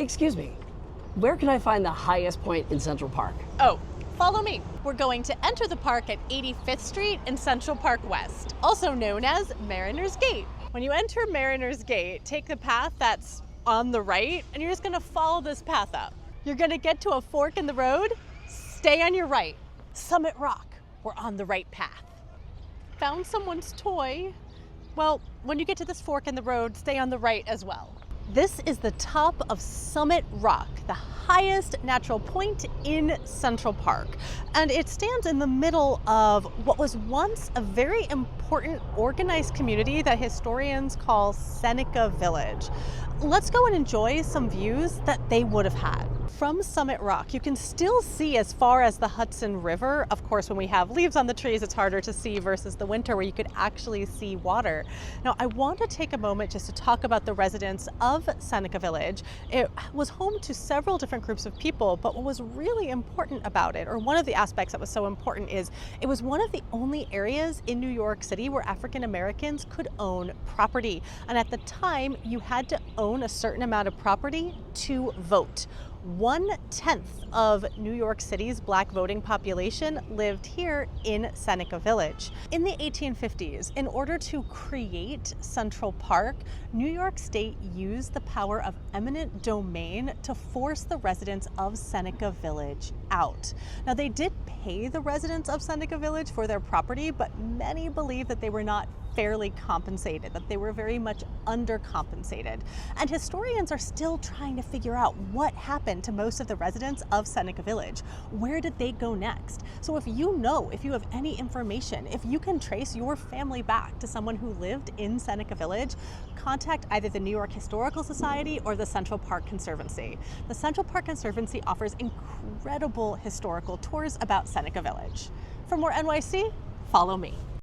Excuse me, where can I find the highest point in Central Park? Oh, follow me. We're going to enter the park at 85th Street in Central Park West, also known as Mariners Gate. When you enter Mariners Gate, take the path that's on the right, and you're just gonna follow this path up. You're gonna get to a fork in the road, stay on your right. Summit Rock, we're on the right path. Found someone's toy? Well, when you get to this fork in the road, stay on the right as well. This is the top of Summit Rock, the highest natural point in Central Park. And it stands in the middle of what was once a very important organized community that historians call Seneca Village. Let's go and enjoy some views that they would have had. From Summit Rock, you can still see as far as the Hudson River. Of course, when we have leaves on the trees, it's harder to see versus the winter where you could actually see water. Now, I want to take a moment just to talk about the residents of Seneca Village. It was home to several different groups of people, but what was really important about it, or one of the aspects that was so important, is it was one of the only areas in New York City where African Americans could own property. And at the time, you had to own a certain amount of property to vote. 1/10 of New York City's Black voting population lived here in Seneca Village. In the 1850s, in order to create Central Park, New York State used the power of eminent domain to force the residents of Seneca Village out. Now, they did pay the residents of Seneca Village for their property, but many believe that they were not fairly compensated, that they were very much undercompensated. And historians are still trying to figure out what happened to most of the residents of Seneca Village. Where did they go next? So if you know, if you have any information, if you can trace your family back to someone who lived in Seneca Village, contact either the New York Historical Society or the Central Park Conservancy. The Central Park Conservancy offers incredible historical tours about Seneca Village. For more NYC, follow me.